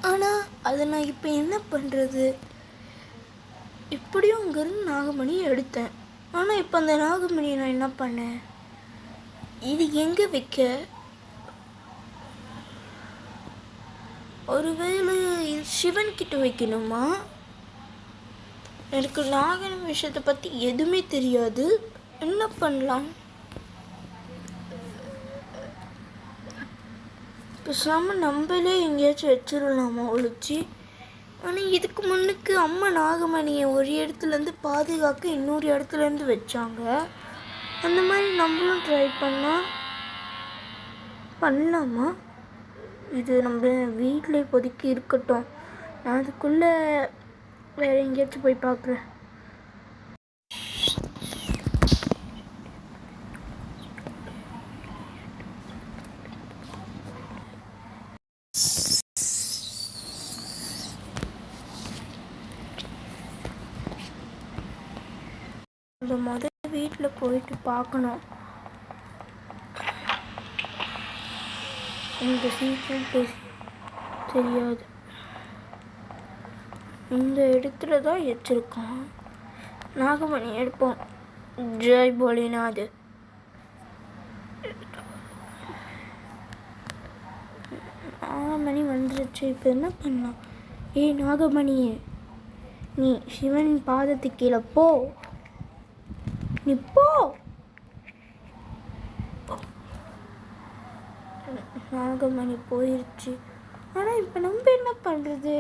ஆனால் அதை நான் இப்போ என்ன பண்ணுறது? இப்படியும் அங்கேருந்து நாகமணியை எடுத்தேன். ஆனால் இப்போ அந்த நாகமணியை நான் என்ன பண்ணேன்? இது எங்கே வைக்க? ஒருவேளை இது சிவன்கிட்ட வைக்கணுமா? எனக்கு நாகன் விஷயத்தை பற்றி எதுவுமே தெரியாது. என்ன பண்ணலாம்? பேசாமல் நம்மளே எங்கேயாச்சும் வச்சிடலாமா ஒழிச்சு? ஆனால் இதுக்கு முன்னுக்கு அம்மா நாகமணியை ஒரு இடத்துலேருந்து பாதுகாக்க இன்னொரு இடத்துலேருந்து வச்சாங்க. அந்த மாதிரி நம்மளும் ட்ரை பண்ணலாமா? இது நம்ம வீட்டில் இப்போதைக்கு இருக்கட்டும். நான் அதுக்குள்ளே வேறு எங்கேயாச்சும் போய் பார்க்குறேன். நம்ம முதல்ல வீட்டில் போயிட்டு பார்க்கணும். இந்த சீக்கிரம் பேசி தெரியாது. இந்த இடத்துல தான் வச்சிருக்கோம். நாகமணி எடுப்போம். ஜெய் போலிநாத். நாகமணி வந்துருச்சு. இப்போ என்ன பண்ணலாம்? ஏய் நாகமணியே, நீ சிவன் பாதத்துக்கு கீழே போ. நீ போ. நாகமணி போயிடுச்சு. ஆனால் இப்போ நம்ம என்ன பண்ணுறது?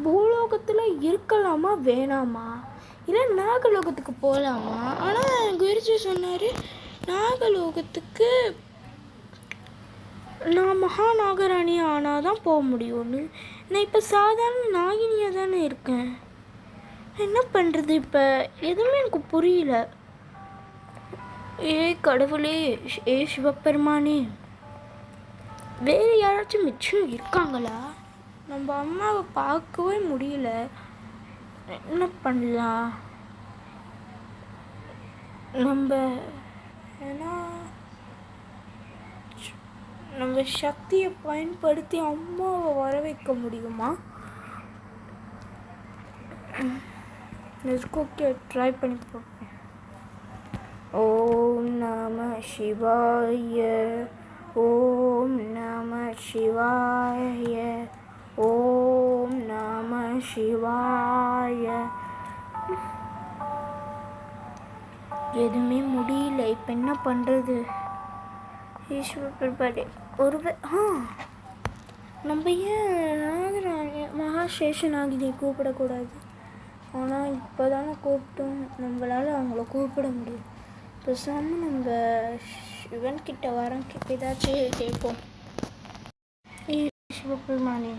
பூலோகத்தில் இருக்கலாமா வேணாமா? இல்லை நாகலோகத்துக்கு போகலாமா? ஆனால் குருஜி சொன்னார் நாகலோகத்துக்கு நான் மகாநாகராணி ஆனால் தான் போக முடியும்னு. நான் இப்போ சாதாரண நாகினியாக தானே இருக்கேன். என்ன பண்ணுறது? இப்போ எதுவுமே எனக்கு புரியல. ஏ கடவுளே, ஏ சிவபெருமானே, வேறு யாராச்சும் மிச்சம் இருக்காங்களா? நம்ம அம்மாவை பார்க்கவே முடியல. என்ன பண்ணலாம்? நம்ம சக்தியை பயன்படுத்தி அம்மாவை வர வைக்க முடியுமா? ஓகே, ட்ரை பண்ணி பார்ப்பேன். ஓம் நம சிவாய, ஓம் நம சிவாய, ஓம் நம சிவாய. எதுவுமே முடியல. இப்போ என்ன பண்ணுறது? ஈஸ்வரப்படி நம்ம ஏன் நாகராணி மகாசேஷனாகினியை கூப்பிடக்கூடாது? ஆனால் இப்போ தானே கூப்பிட்டோம். நம்மளால் அவங்கள கூப்பிட முடியும். பேசாமல் நம்ம சிவன்கிட்ட வரோம். ஏதாச்சும் கேட்போம். சிவபெருமானே,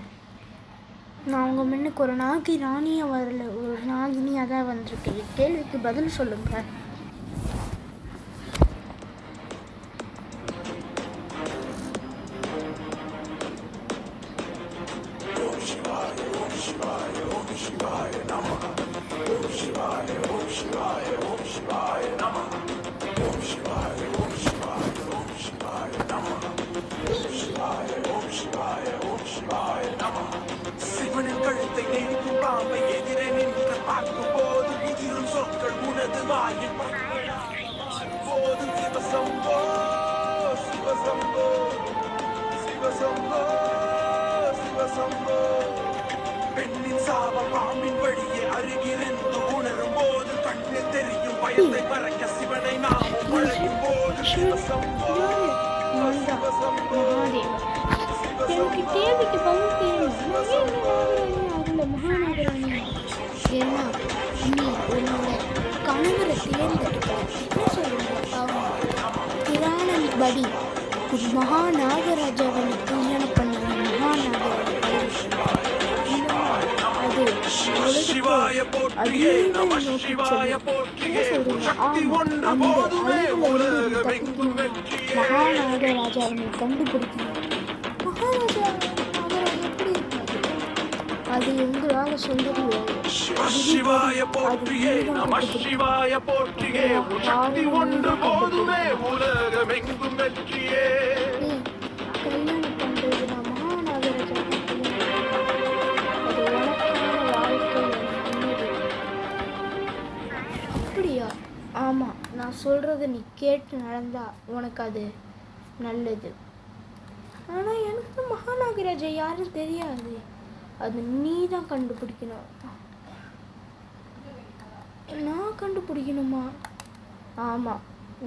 நான் உங்கள் முன்னுக்கு ஒரு நாகி ராணியாக வரல, ஒரு நாகினியாக தான் வந்திருக்கேன். கேள்விக்கு பதில் சொல்லுங்கள். சிவனின் கழுத்தை நெருக்கும் பாம்பை எதிரே நின்று பார்க்கும் போது உதிரும் சொற்கள் உனது வாயில் போது சிவசம்போ சிவசம்போ சிவசம்போ சிவசம்போ. பெண்ணின் சாபம் பாம்பின் வழியே அருகிருந்து உணரும் போது கண்ணில் தெரியும் பயத்தை மறக்க சிவனை நாமும் வளையும் போது சிவசம்போ சிவசம்போ. எனக்கு தேவைக்கு பதில் தெரியணும். மகாநாகராணி ஏன்னா நீ உன்னோட கணவரை தேர்ந்தெடுக்க என்ன சொல்லுங்க? புராணம் படி மகாநாகராஜாவை கல்யாணம் பண்ணுற மகாநாகராஜா அது மகாநாகராஜாவை கண்டுபிடிக்கணும். மகாராஜா எப்படி இருக்காது? அது எங்களால் சொல்ல முடியாது. சிவாய போற்றியே நம சிவாய போற்றியே சக்தி ஒன்று போதுமே உலகமெங்கும் வெற்றியே. கல்யாணம் பண்றது நான் மகாநாகராஜா சொல்கிறத நீ கேட்டு நடந்தா உனக்கு அது நல்லது. ஆனால் எனக்கு மகாநாகராஜா யாரும் தெரியாது. அது நீ தான் கண்டுபிடிக்கணும். நான் கண்டுபிடிக்கணுமா? ஆமாம்,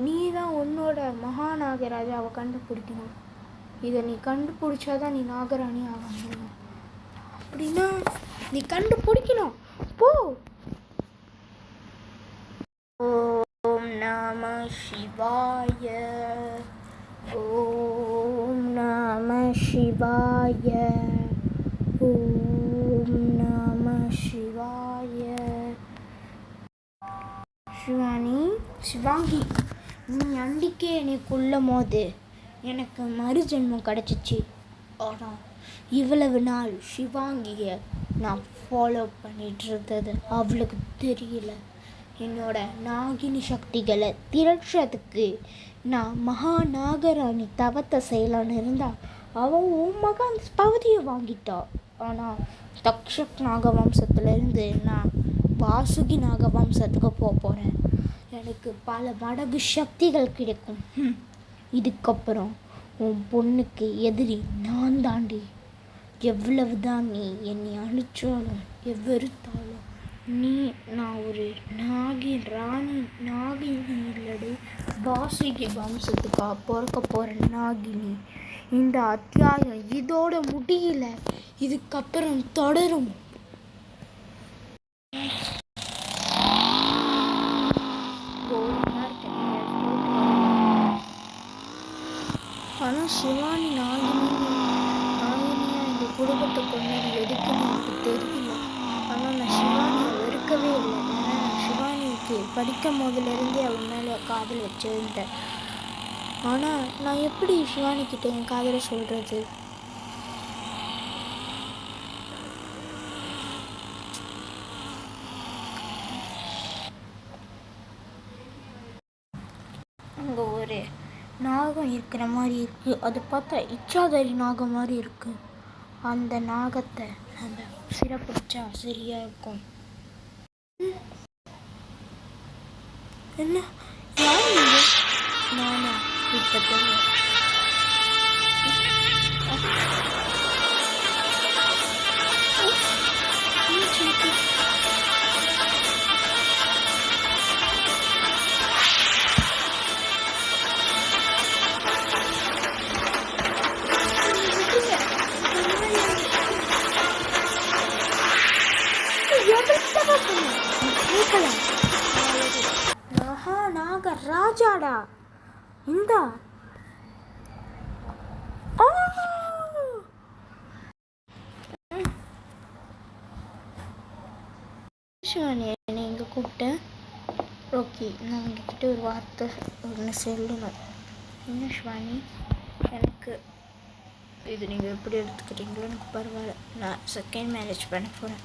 நீ தான் உன்னோட மகாநாகராஜாவை கண்டுபிடிக்கணும். இதை நீ கண்டுபிடிச்சாதான் நீ நாகராணி ஆக முடியும். அப்படின்னா நீ கண்டுபிடிக்கணும். போ. ஓம் நம சிவாய. ஓம் நம சிவாய. ஓம் நம சிவாய. சிவாங்கி, நீ அன்றைக்கே என்னை கொல்லும் போது எனக்கு மறுஜென்மம் கிடச்சிச்சு. ஆனால் இவ்வளவு நாள் சிவாங்கியை நான் ஃபாலோ பண்ணிட்டு இருந்தது அவளுக்கு தெரியல. என்னோட நாகினி சக்திகளை திரட்டுறதுக்கு நான் மகாநாகராணி தவத்தை செய்யலான்னு இருந்தா அவன் உன் மகன் பகுதியை வாங்கிட்டா. ஆனால் தக்ஷக் நாக வம்சத்துலேருந்து நான் வாசுகி நாக வம்சத்துக்கு போகிறேன். எனக்கு பல மடங்கு சக்திகள் கிடைக்கும். இதுக்கப்புறம் உன் பொண்ணுக்கு எதிரி நான் தாண்டி. எவ்வளவு தான் நீ என்னை அழிச்சாலும் வெறுத்தாலும் நான் ஒரு நாகினி இல்லடி, வாசுகி வம்சத்துக்கா பிறக்க போகிற நாகினி. இந்த அத்தியாயம் இதோட முடியல, இதுக்கப்புறம் தொடரும். ஆனால் சிவானி நாகினியா இந்த குடும்பத்தை கொண்டது எதுக்குன்னு எனக்கு தெரியல. ஆனால் நான் சிவானியை வெறுக்கவே இல்லை. ஏன்னா நான் சிவானிக்கு படிக்கும் போதிலிருந்தே அவன் மேலே காதல் வச்சிருந்தேன். ஆனால் நான் எப்படி சிவானிக்கிட்ட என் காதலை சொல்கிறது? அங்கே ஒரு நாகம் இருக்கிற மாதிரி இருக்குது. அது பார்த்தா இச்சாதாரி நாகம் மாதிரி இருக்குது. அந்த நாகத்தை நம்ம சிறப்பிடிச்சா சரியாக இருக்கும். என்ன யார் நீங்கள்? நானா? இப்போ தெரியும். மகாநாகராஜாடா, இந்தா. சிவானி, என்னை இங்கே கூப்பிட்டேன். ஓகே, நான் உங்ககிட்ட ஒரு வார்த்தை ஒன்று சொல்லணும். என்ன சிவானி? எனக்கு இது நீங்கள் எப்படி எடுத்துக்கிறீங்களோ எனக்கு பரவாயில்ல. நான் செகண்ட் மேரேஜ் பண்ண போகிறேன்.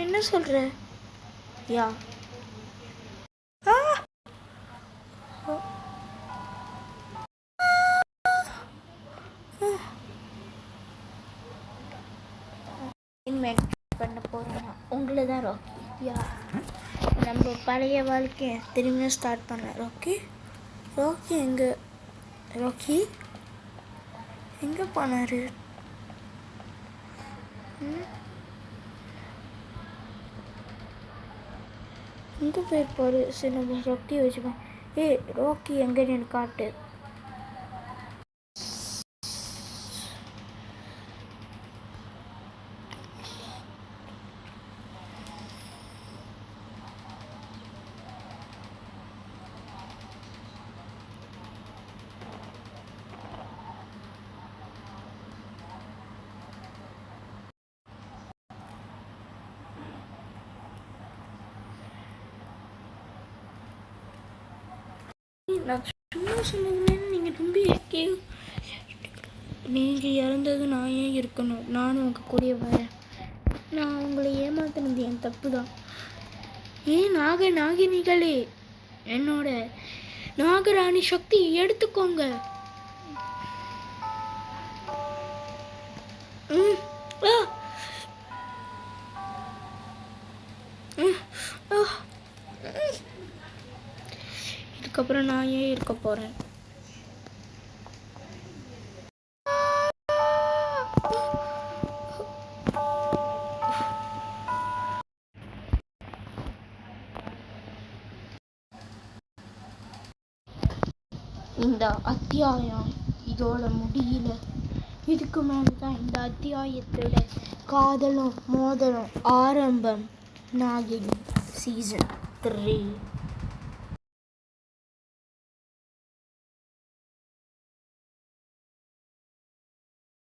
என்ன சொல்கிற? யா. பண்ண போகிறேன் உங்களை தான் ராக்கி. யா, நம்ம பழைய வாழ்க்கையை திரும்பியும் ஸ்டார்ட் பண்ண ராக்கி. ராக்கி எங்கே? ராக்கி எங்கே போனார்? எங்கே போயிருப்பாரு? சரி, நம்ம ராக்கி வச்சுப்பேன். ராக்கி எங்கன்னு எனக்கு காட்டு. நான் சும்மா சொன்னதுன்னு நீங்கள் நம்பி நீங்கள் இறந்தது நான் ஏன் இருக்கணும்? நானும் உங்கள் கூடயே வரேன். நான் உங்களை ஏமாத்தினது என் தப்பு தான். நாகினிகளே, என்னோட நாகராணி சக்தி எடுத்துக்கோங்க. கூடயே இருக்க போகிறேன். இந்த அத்தியாயம் இதோட முடியல. இதுக்கு மேலே தான் இந்த அத்தியாயத்தோட காதலும் மோதலும் ஆரம்பம். நாகினி சீசன் 3.